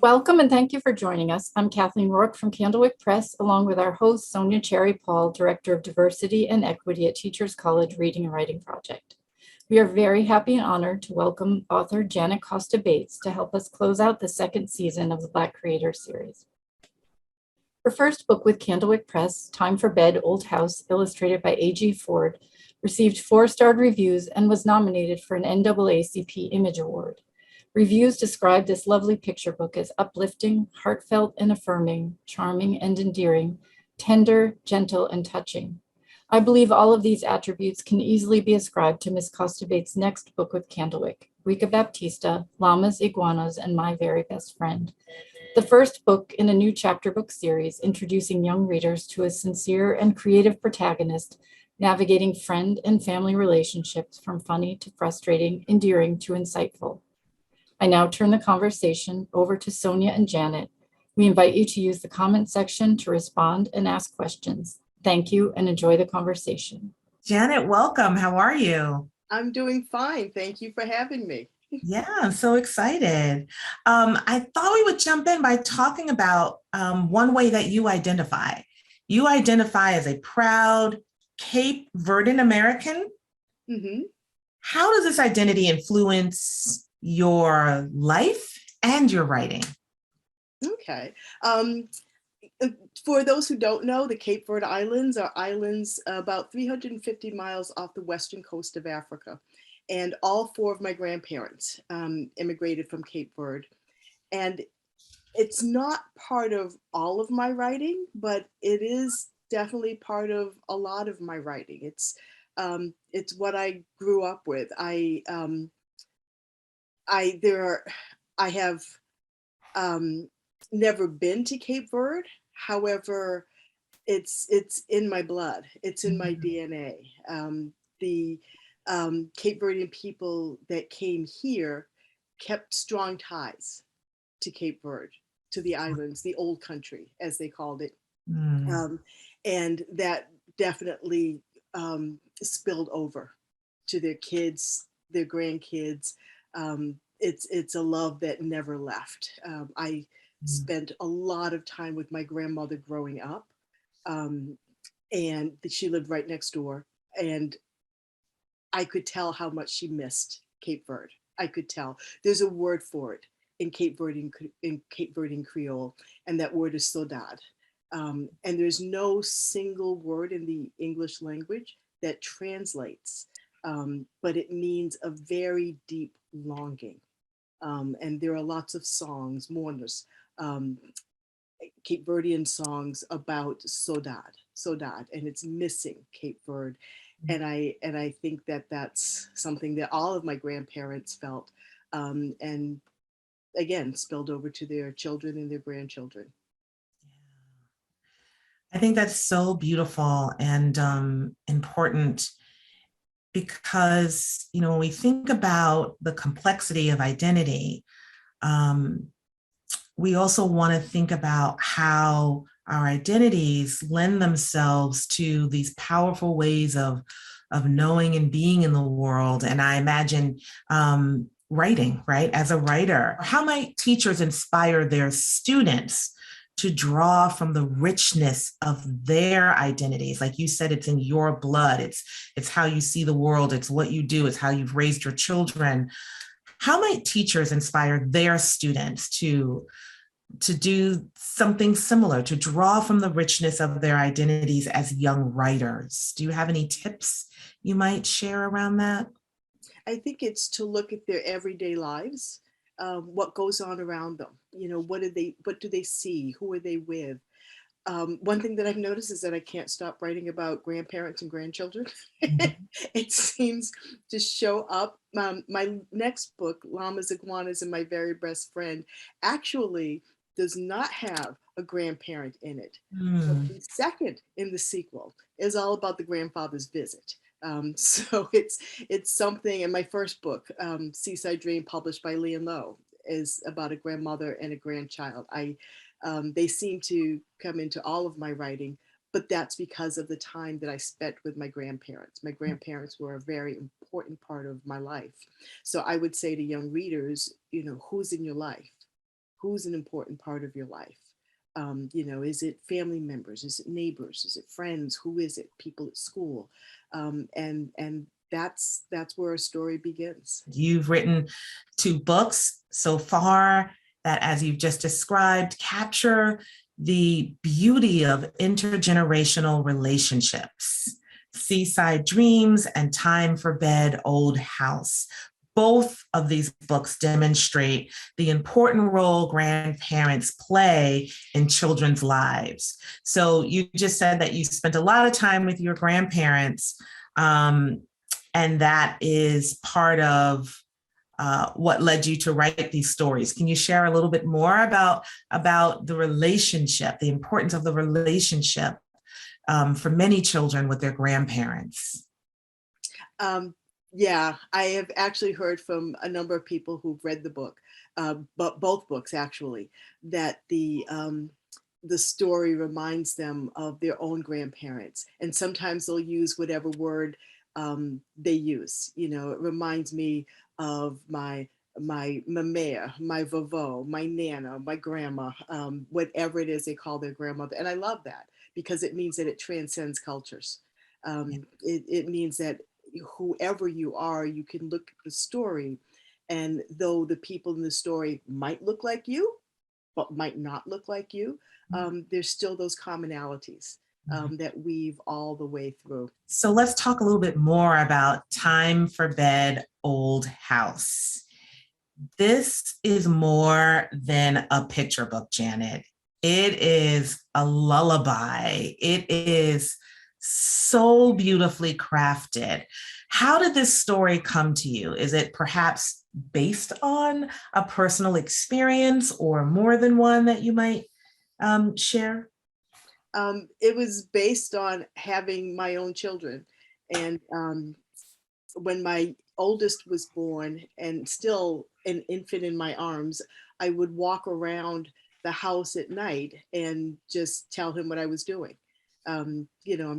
Welcome and thank you for joining us. I'm Kathleen Rourke from Candlewick Press, along with our host, Sonja Cherry-Paul, Director of Diversity and Equity at Teachers College Reading and Writing Project. We are very happy and honored to welcome author Janet Costa Bates to help us close out the second season of the Black Creators series. Her first book with Candlewick Press, Time for Bed, Old House, illustrated by A.G. Ford, received 4-star reviews and was nominated for an NAACP Image Award. Reviews describe this lovely picture book as uplifting, heartfelt and affirming, charming and endearing, tender, gentle, and touching. I believe all of these attributes can easily be ascribed to Ms. Costa Bates' next book with Candlewick, Rika Baptista, Llamas, Iguanas, and My Very Best Friend. The first book in a new chapter book series introducing young readers to a sincere and creative protagonist navigating friend and family relationships from funny to frustrating, endearing to insightful. I now turn the conversation over to Sonja and Janet. We invite you to use the comment section to respond and ask questions. Thank you and enjoy the conversation. Janet, welcome. How are you? I'm doing fine. Thank you for having me. Yeah, I'm so excited. I thought we would jump in by talking about one way that you identify. You identify as a proud Cape Verdean American. Mm-hmm. How does this identity influence your life and your writing? Okay. For those who don't know, the Cape Verde Islands are islands about 350 miles off the western coast of Africa. And all 4 of my grandparents immigrated from Cape Verde. And it's not part of all of my writing, but it is definitely part of a lot of my writing. It's what I grew up with. I have never been to Cape Verde. However, it's in my blood. It's in my DNA. The Cape Verdean people that came here kept strong ties to Cape Verde, to the islands, the old country, as they called it. And that definitely spilled over to their kids, their grandkids. It's a love that never left. I spent a lot of time with my grandmother growing up, and she lived right next door. And I could tell how much she missed Cape Verde. I could tell. There's a word for it in Cape Verdean Creole, and that word is saudade. And there's no single word in the English language that translates, but it means a very deep longing. And there are lots of songs, mourners, Cape Verdean songs about saudade, and it's missing Cape Verde. And I think that that's something that all of my grandparents felt, and again, spilled over to their children and their grandchildren. I think that's so beautiful and important, because, when we think about the complexity of identity, we also want to think about how our identities lend themselves to these powerful ways of knowing and being in the world. And I imagine writing, right? As a writer, how might teachers inspire their students to draw from the richness of their identities? Like you said, it's in your blood. It's how you see the world. It's what you do. It's how you've raised your children. How might teachers inspire their students to do something similar, to draw from the richness of their identities as young writers? Do you have any tips you might share around that? I think it's to look at their everyday lives, what goes on around them. What do they see? Who are they with? One thing that I've noticed is that I can't stop writing about grandparents and grandchildren. Mm-hmm. It seems to show up. My next book, Llamas, Iguanas, and My Very Best Friend, actually does not have a grandparent in it. But the second in the sequel is all about the grandfather's visit. So it's something. And my first book, Seaside Dream, published by Lee and Low, is about a grandmother and a grandchild. They seem to come into all of my writing, but that's because of the time that I spent with my grandparents. My grandparents were a very important part of my life. So I would say to young readers, who's in your life? Who's an important part of your life? Is it family members? Is it neighbors? Is it friends? Who is it? People at school? And that's where a story begins. You've written 2 books so far that, as you've just described, capture the beauty of intergenerational relationships. Seaside Dreams and Time for Bed, Old House. Both of these books demonstrate the important role grandparents play in children's lives. So you just said that you spent a lot of time with your grandparents, and that is part of what led you to write these stories. Can you share a little bit more about the relationship, the importance of the relationship for many children with their grandparents? Yeah, I have actually heard from a number of people who've read the book, but both books actually, that the story reminds them of their own grandparents, and sometimes they'll use whatever word they use. It reminds me of my mère, my vovó, my nana, my grandma, whatever it is they call their grandmother, and I love that because it means that it transcends cultures. It means that whoever you are, you can look at the story, and though the people in the story might look like you, but might not look like you, there's still those commonalities that weave all the way through. So let's talk a little bit more about Time for Bed, Old House. This is more than a picture book, Janet. It is a lullaby. It is so beautifully crafted. How did this story come to you? Is it perhaps based on a personal experience or more than one that you might share? It was based on having my own children. And when my oldest was born and still an infant in my arms, I would walk around the house at night and just tell him what I was doing. I'm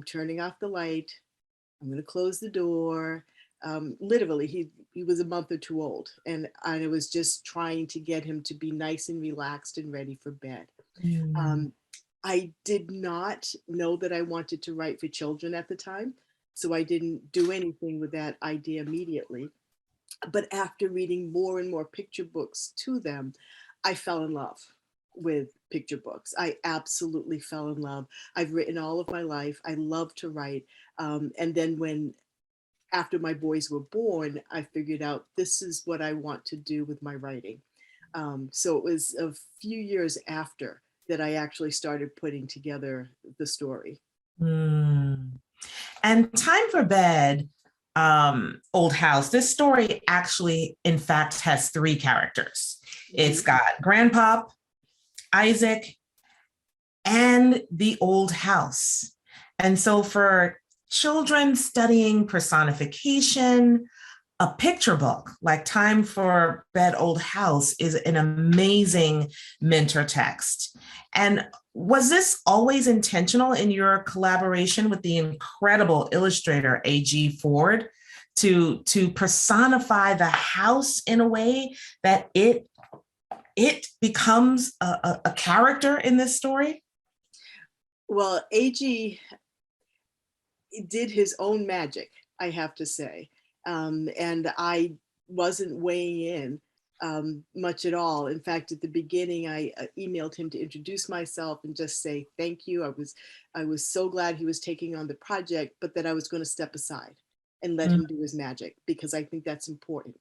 turning off the light. I'm going to close the door. Literally, he was a month or 2 old, and I was just trying to get him to be nice and relaxed and ready for bed. I did not know that I wanted to write for children at the time, so I didn't do anything with that idea immediately. But after reading more and more picture books to them, I fell in love with picture books. I absolutely fell in love. I've written all of my life. I love to write. And then after my boys were born, I figured out this is what I want to do with my writing. So it was a few years after that I actually started putting together the story. And Time for Bed, Old House, this story actually, in fact, has 3 characters. It's got Grandpop, Isaac, and the old house. And so for children studying personification, a picture book like Time for Bed, Old House is an amazing mentor text. And was this always intentional in your collaboration with the incredible illustrator A.G. Ford to personify the house in a way that it becomes a character in this story? Well, A.G. did his own magic, I have to say. And I wasn't weighing in much at all. In fact, at the beginning, I emailed him to introduce myself and just say thank you. I was so glad he was taking on the project, but that I was going to step aside and let him do his magic, because I think that's important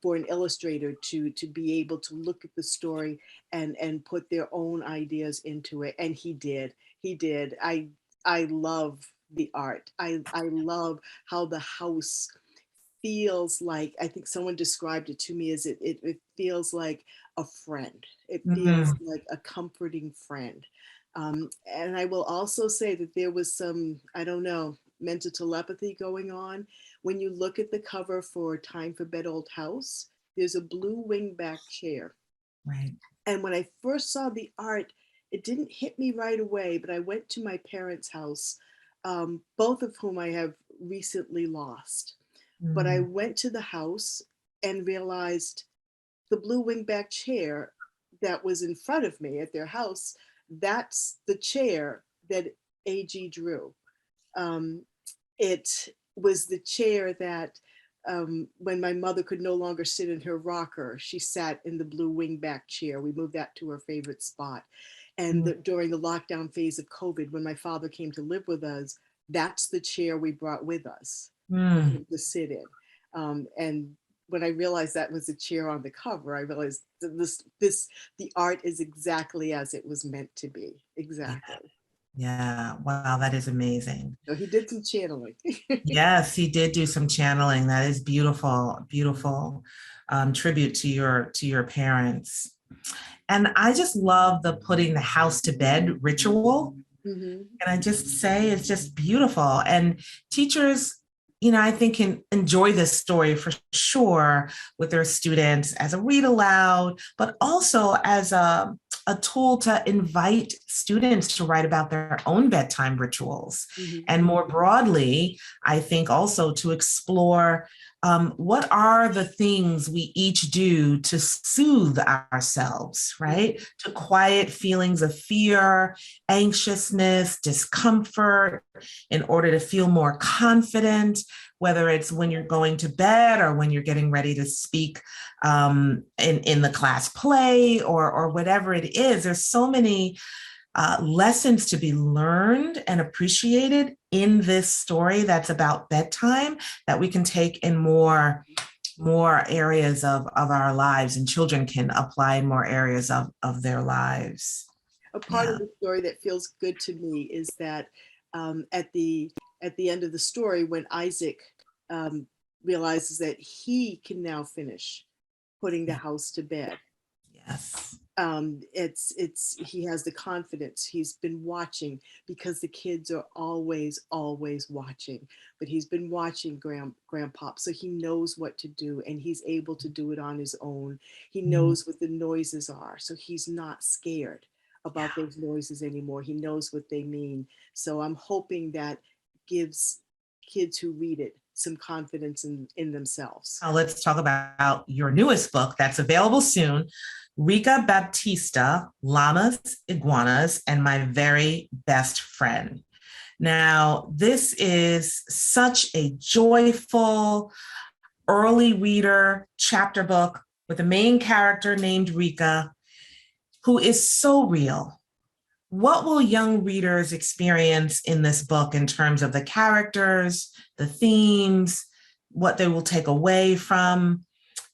for an illustrator to be able to look at the story and put their own ideas into it. And he did. I love the art. I love how the house feels like, I think someone described it to me as it feels like a friend. It feels like a comforting friend. And I will also say that there was some, I don't know, mental telepathy going on. When you look at the cover for Time for Bed, Old House, there's a blue wingback chair. Right. And when I first saw the art, it didn't hit me right away, but I went to my parents' house, both of whom I have recently lost. But I Mm. went to the house and realized the blue wingback chair that was in front of me at their house, that's the chair that AG drew. Um, it was the chair that when my mother could no longer sit in her rocker, she sat in the blue wingback chair. We moved that to her favorite spot. And Mm. during the lockdown phase of COVID, when my father came to live with us, that's the chair we brought with us for Mm. him to sit in. And when I realized that was a chair on the cover, I realized that the art is exactly as it was meant to be. Yeah. Exactly. Yeah. Wow, that is amazing. So he did some channeling. Yes, he did do some channeling. That is beautiful, beautiful tribute to your parents. And I just love the putting the house to bed ritual. Mhm. And I just say it's just beautiful. And teachers, you know, I think can enjoy this story for sure with their students as a read aloud, but also as a tool to invite students to write about their own bedtime rituals. Mhm. And more broadly, I think also to explore what are the things we each do to soothe ourselves, right? To quiet feelings of fear, anxiousness, discomfort, in order to feel more confident, whether it's when you're going to bed or when you're getting ready to speak in the class play or whatever it is. There's so many lessons to be learned and appreciated in this story that's about bedtime that we can take in more areas of our lives, and children can apply in more areas of their lives. A part of Yeah. the story that feels good to me is that at the end of the story, when Isaac um, realizes that he can now finish putting the Yeah. house to bed, Yes. it's he has the confidence. He's been watching because the kids are always watching, but he's been watching grandpop, so he knows what to do, and he's able to do it on his own. He Mm. knows what the noises are, so he's not scared about Yeah. those noises anymore. He knows what they mean. So I'm hoping that gives kids who read it some confidence in themselves. Now let's talk about your newest book that's available soon, Rika Baptista, Llamas, Iguanas, and My Very Best Friend. Now, this is such a joyful early reader chapter book with a main character named Rika, who is so real. What will young readers experience in this book in terms of the characters, the themes, what they will take away from?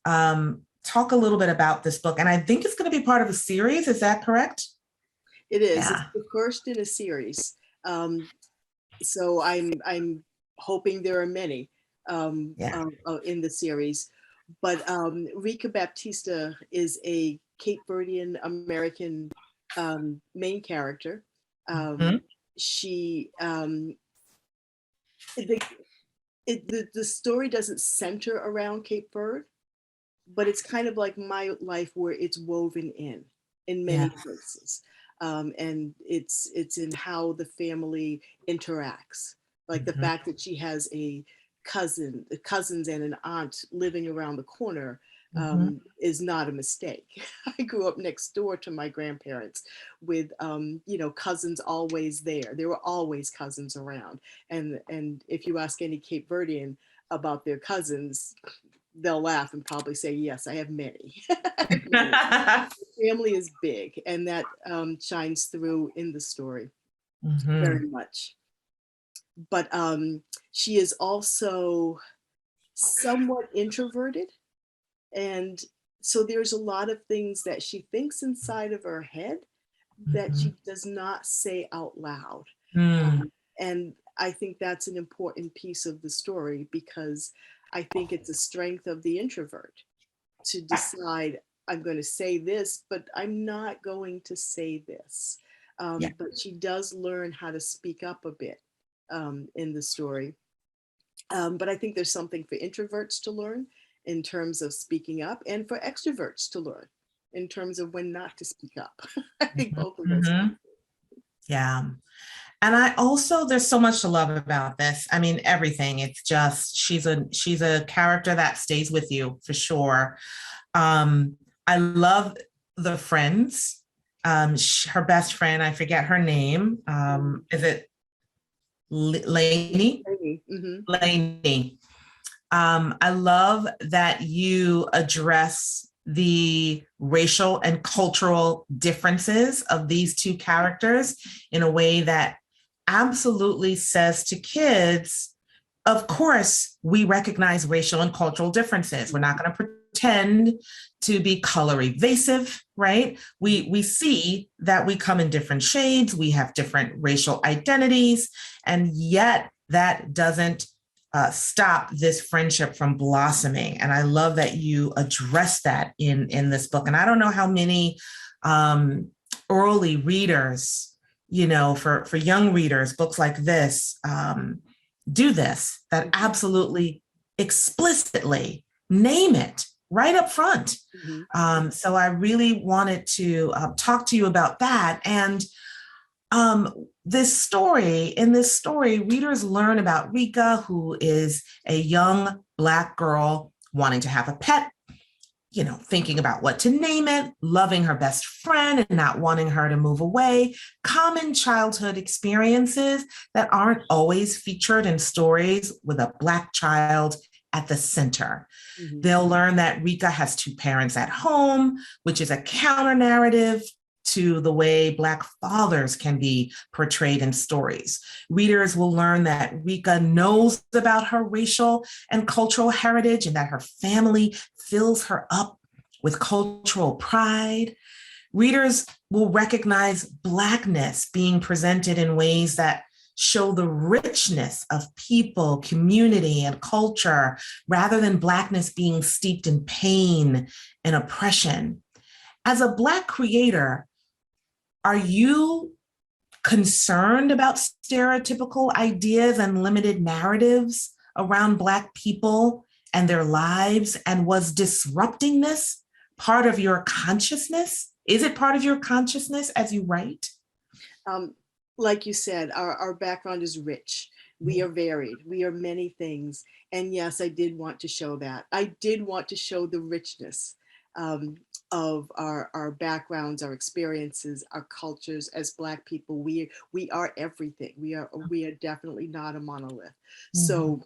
Talk a little bit about this book. And I think it's going to be part of a series. Is that correct? It is. It's Yeah. the first in a series. So I'm hoping there are many Yeah. in the series. But Rika Baptista is a Cape Verdean American main character. Mhm. She the, the story doesn't center around Cape Verde, but it's kind of like my life where it's woven in many Yeah. places. And it's in how the family interacts, like the Mhm. fact that she has cousins and an aunt living around the corner Mhm. is not a mistake. I grew up next door to my grandparents with cousins always there. There were always cousins around, and if you ask any Cape Verdean about their cousins, they'll laugh and probably say, yes, I have many. I have many. Family is big, and that shines through in the story Mhm. very much. But she is also somewhat introverted, and so there's a lot of things that she thinks inside of her head that Mhm. she does not say out loud. Mm. And I think that's an important piece of the story, because I think it's a strength of the introvert to decide, I'm going to say this, but I'm not going to say this. Yeah. But she does learn how to speak up a bit in the story. But I think there's something for introverts to learn in terms of speaking up, and for extroverts to learn in terms of when not to speak up. I think both of those. Mhm. Yeah. And I also, there's so much to love about this. I mean, everything. It's just, she's a character that stays with you for sure. I love the friends. Her best friend, I forget her name. Is it Lainey? Mm-hmm. Lainey. I love that you address the racial and cultural differences of these two characters in a way that absolutely says to kids, of course, we recognize racial and cultural differences. We're not going to pretend to be color evasive, right? We see that we come in different shades, we have different racial identities, and yet that doesn't stop this friendship from blossoming. And I love that you address that in this book. And I don't know how many early readers, you know, for young readers, books like this do this, that absolutely explicitly name it right up front. Mm-hmm. So I really wanted to talk to you about that. And in this story, readers learn about Rika, who is a young Black girl wanting to have a pet, you know, thinking about what to name it, loving her best friend and not wanting her to move away, common childhood experiences that aren't always featured in stories with a Black child at the center. Mm-hmm. They'll learn that Rika has two parents at home, which is a counter narrative to the way Black fathers can be portrayed in stories. Readers will learn that Rika knows about her racial and cultural heritage and that her family fills her up with cultural pride. Readers will recognize Blackness being presented in ways that show the richness of people, community, and culture, rather than Blackness being steeped in pain and oppression. As a Black creator, are you concerned about stereotypical ideas and limited narratives around Black people and their lives? And was disrupting this part of your consciousness? Is it part of your consciousness as you write? Like you said, our background is rich. We are varied. We are many things. And yes, I did want to show that. I did want to show the richness of our backgrounds, our experiences, our cultures as Black people. We are everything. We are definitely not a monolith. Mm-hmm. So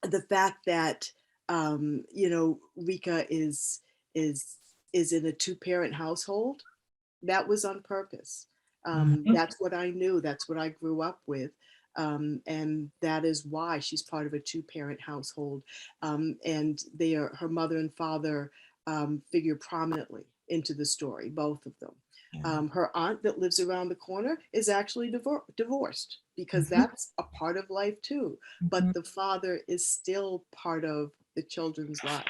the fact that Rika is in a two-parent household, that was on purpose. Mm-hmm. That's what I knew. That's what I grew up with. And that is why she's part of a two-parent household. And her mother and father figure prominently into the story, both of them. Yeah. Her aunt that lives around the corner is actually divorced because mm-hmm. that's a part of life too. Mm-hmm. But the father is still part of the children's life.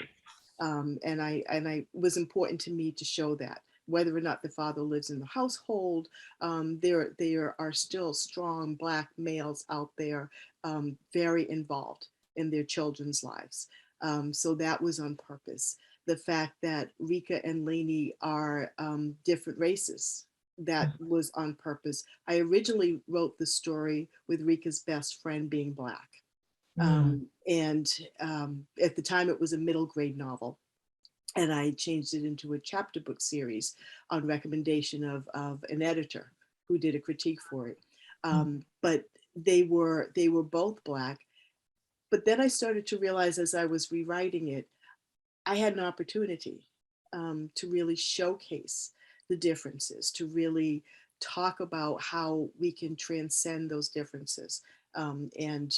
And I was important to me to show that. Whether or not the father lives in the household, there are still strong Black males out there, very involved in their children's lives. So that was on purpose. The fact that Rika and Lainey are different races, that was on purpose. I originally wrote the story with Rika's best friend being Black. And at the time it was a middle grade novel. And I changed it into a chapter book series on recommendation of an editor who did a critique for it. But they were both Black. But then I started to realize as I was rewriting it, I had an opportunity to really showcase the differences, to really talk about how we can transcend those differences and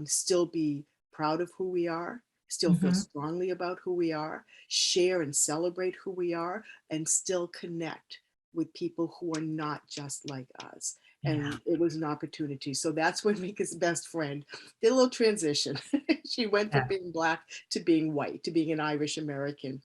still be proud of who we are, still feel strongly about who we are, share and celebrate who we are, and still connect with people who are not just like us. And it was an opportunity. So that's when Rika's best friend did a little transition. She went from being Black to being white, to being an Irish American.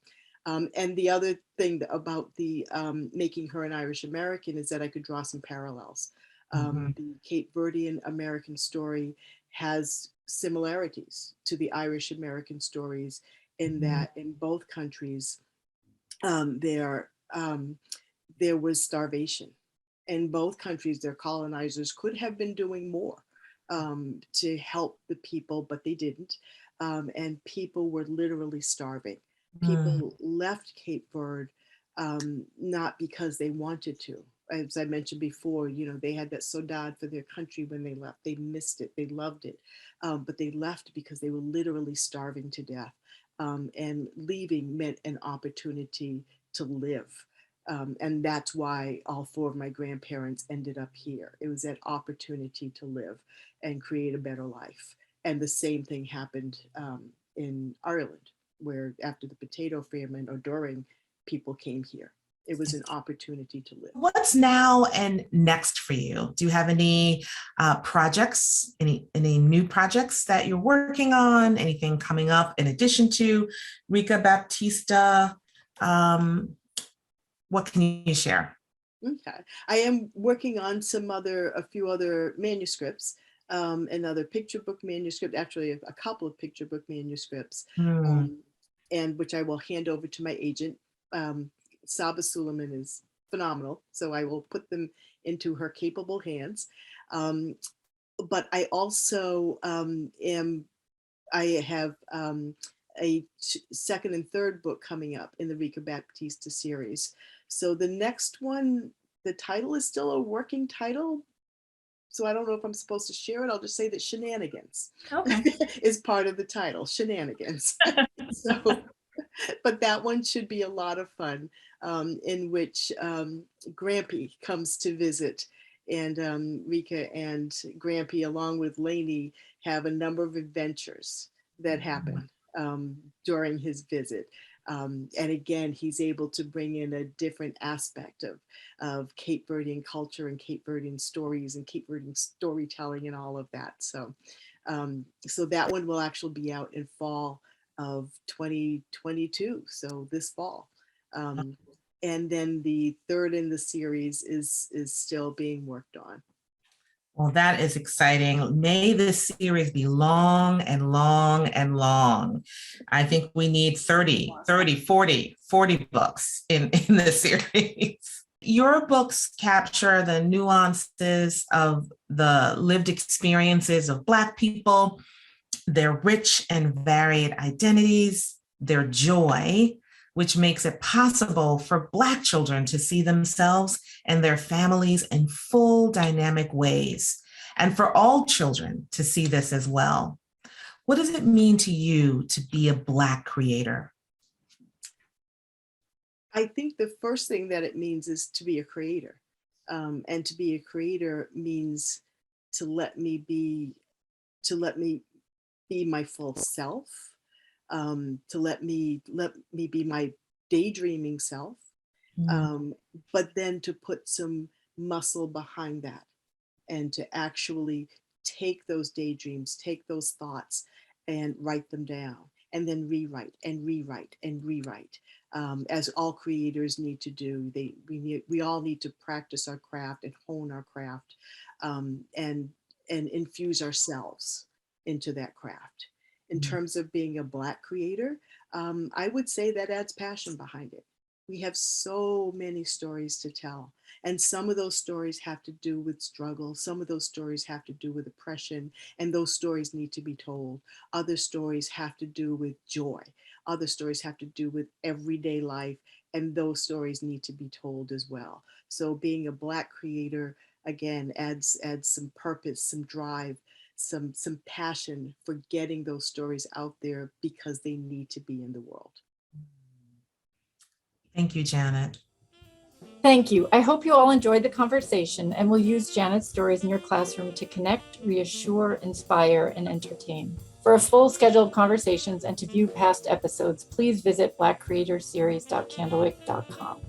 And the other thing about the making her an Irish American is that I could draw some parallels. The Cape Verdean American story has similarities to the Irish American stories in that in both countries, there there was starvation. In both countries, their colonizers could have been doing more to help the people, but they didn't. And people were literally starving. People left Cape Verde not because they wanted to. As I mentioned before, they had that saudade for their country when they left. They missed it. They loved it. But they left because they were literally starving to death. And leaving meant an opportunity to live. And that's why all four of my grandparents ended up here. It was that opportunity to live and create a better life. And the same thing happened in Ireland, where after the potato famine or during, people came here. It was an opportunity to live. What's now and next for you? Do you have any projects, any new projects that you're working on? Anything coming up in addition to Rica Baptista? What can you share? Okay, I am working on a few other manuscripts, another picture book manuscript, actually a couple of picture book manuscripts, and which I will hand over to my agent. Saba Suleiman is phenomenal, so I will put them into her capable hands. But I also I have a second and third book coming up in the Rica Baptista series. So the next one, the title is still a working title. So I don't know if I'm supposed to share it. I'll just say that Shenanigans is part of the title, Shenanigans. So, but that one should be a lot of fun, in which Grampy comes to visit, and Rika and Grampy, along with Lainey, have a number of adventures that happen during his visit. And again, he's able to bring in a different aspect of Cape Verdean culture and Cape Verdean stories and Cape Verdean storytelling and all of that. So, so that one will actually be out in fall of 2022, so this fall. And then the third in the series is still being worked on. Well, that is exciting. May this series be long and long and long. I think we need 30, 40 books in this series. Your books capture the nuances of the lived experiences of Black people, their rich and varied identities, their joy, which makes it possible for Black children to see themselves and their families in full dynamic ways, and for all children to see this as well. What does it mean to you to be a Black creator? I think the first thing that it means is to be a creator. And to be a creator means to let me be my full self, to let me be my daydreaming self, but then to put some muscle behind that and to actually take those daydreams, take those thoughts and write them down, and then rewrite and rewrite and rewrite, as all creators need to do. We all need to practice our craft and hone our craft, and infuse ourselves into that craft. In terms of being a Black creator, I would say that adds passion behind it. We have so many stories to tell, and some of those stories have to do with struggle. Some of those stories have to do with oppression, and those stories need to be told. Other stories have to do with joy. Other stories have to do with everyday life, and those stories need to be told as well. So being a Black creator, again, adds some purpose, some drive, some passion for getting those stories out there because they need to be in the world. Thank you, Janet. Thank you. I hope you all enjoyed the conversation and will use Janet's stories in your classroom to connect, reassure, inspire, and entertain. For a full schedule of conversations and to view past episodes, please visit blackcreatorseries.candlewick.com.